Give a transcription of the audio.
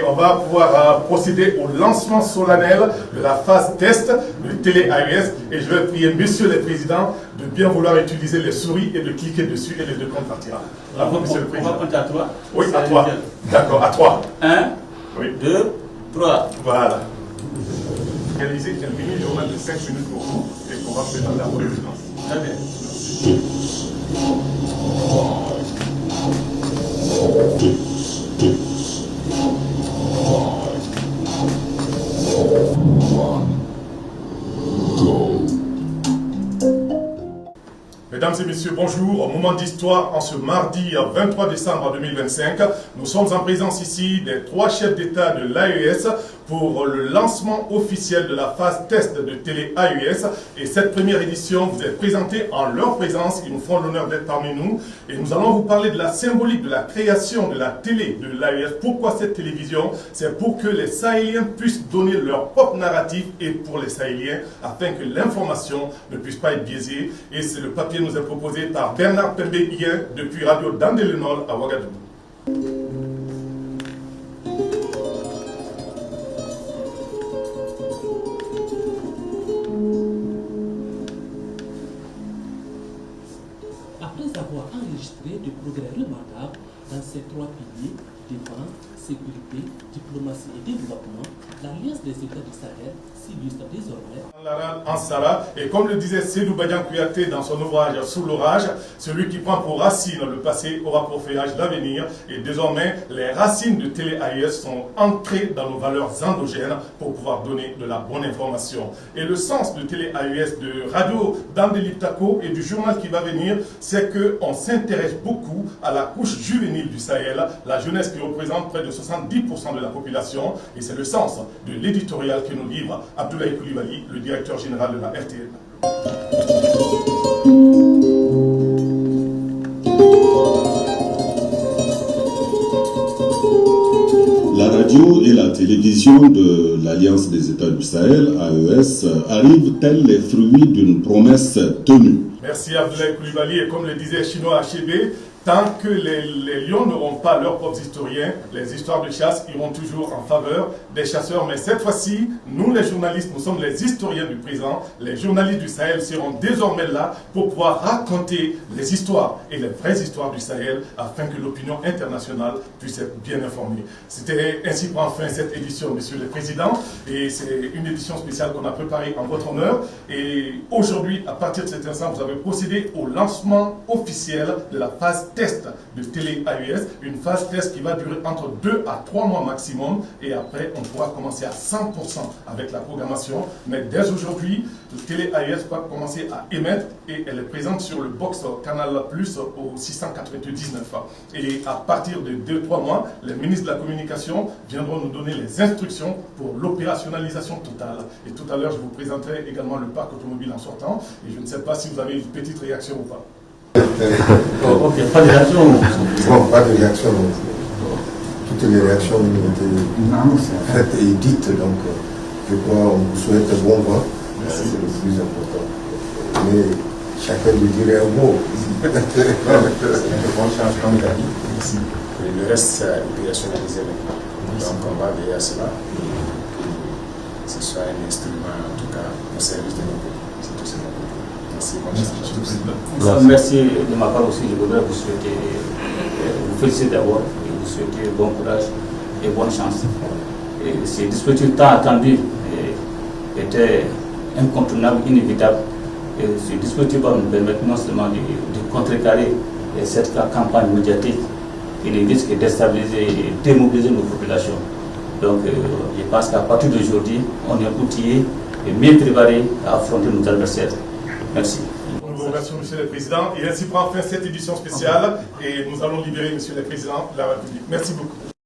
on va pouvoir procéder au lancement solennel de la phase test de télé-AES. Et je vais prier Monsieur le Président de bien vouloir utiliser les souris et de cliquer dessus et les deux comptes partira. À vous, Monsieur le Président. On va compter à 3. Oui, à 3. D'accord, à 3. 1, oui. 2, 3. Voilà. Réalisez qu'il y a une mini-journal de 5 minutes pour vous et qu'on va présenter la présidence. Très bien. Mesdames et messieurs, bonjour. Au moment d'histoire, en ce mardi 23 décembre 2025, nous sommes en présence ici des 3 chefs d'État de l'AES pour le lancement officiel de la phase test de télé-AES. Et cette première édition vous est présentée en leur présence. Ils nous font l'honneur d'être parmi nous. Et nous allons vous parler de la symbolique de la création de la télé de l'AES. Pourquoi cette télévision? C'est pour que les Sahéliens puissent donner leur propre narratif et pour les Sahéliens, afin que l'information ne puisse pas être biaisée. Et c'est le papier nous est proposé par Bernard Pembe-Ien depuis Radio Dandelenol à Ouagadougou. Après avoir enregistré des progrès remarquables dans ces 3 piliers, défense, sécurité, diplomatie et développement, l'Alliance des États du Sahel s'illustre désormais En Sara, et comme le disait Sédou Badian Kouyaté dans son ouvrage Sous l'orage, celui qui prend pour racine le passé aura pour feuillage l'avenir. Et désormais, les racines de télé-AES sont ancrées dans nos valeurs endogènes pour pouvoir donner de la bonne information. Et le sens de télé-AES, de Radio Dandeliptako et du journal qui va venir, c'est qu'on s'intéresse beaucoup à la couche juvénile du Sahel, la jeunesse qui représente près de 70% de la population. Et c'est le sens de l'éditorial que nous livre Abdoulaye Koulibaly, le directeur général de la RTL. La radio et la télévision de l'Alliance des États du Sahel, AES, arrivent tels les fruits d'une promesse tenue. Merci Abdoulaye Koulibaly, et comme le disait Chinois Achebe, tant que les lions n'auront pas leurs propres historiens, les histoires de chasse iront toujours en faveur des chasseurs. Mais cette fois-ci, nous les journalistes, nous sommes les historiens du présent. Les journalistes du Sahel seront désormais là pour pouvoir raconter les histoires et les vraies histoires du Sahel afin que l'opinion internationale puisse être bien informée. C'était ainsi prend fin cette édition, Monsieur le Président. Et c'est une édition spéciale qu'on a préparée en votre honneur. Et aujourd'hui, à partir de cet instant, vous avez procédé au lancement officiel de la phase test de télé-AES, une phase test qui va durer entre 2 à 3 mois maximum, et après on pourra commencer à 100% avec la programmation. Mais dès aujourd'hui, le télé-AES va commencer à émettre et elle est présente sur le box Canal Plus au 699. Et à partir de 2-3 mois, les ministres de la communication viendront nous donner les instructions pour l'opérationnalisation totale. Et tout à l'heure, je vous présenterai également le parc automobile en sortant, et je ne sais pas si vous avez une petite réaction ou pas. Ok, pas de réaction. Non, pas de réaction. Toutes les réactions ont été faites et dites, donc je crois qu'on vous souhaite un bon vent, c'est le plus important. Mais chacun lui dirait un mot. C'est un bon change comme il a dit. Et le reste, c'est opérationnalisé maintenant. Donc on va veiller à cela et que ce soit un instrument, en tout cas, au service de nos pays. C'est tout ce qu'on peut. Merci de ma part aussi. Je voudrais vous souhaiter, vous féliciter d'abord et vous souhaiter bon courage et bonne chance. Et ce dispositif tant attendu était incontournable, inévitable. Et ce dispositif va nous permettre non seulement de contrecarrer cette campagne médiatique qui ne risque de déstabiliser et démobiliser nos populations. Donc je pense qu'à partir d'aujourd'hui, on est outillé et mieux préparé à affronter nos adversaires. Merci. Nous vous remercions, Monsieur le Président. Et ainsi prend fin cette édition spéciale et nous allons libérer Monsieur le Président de la République. Merci beaucoup.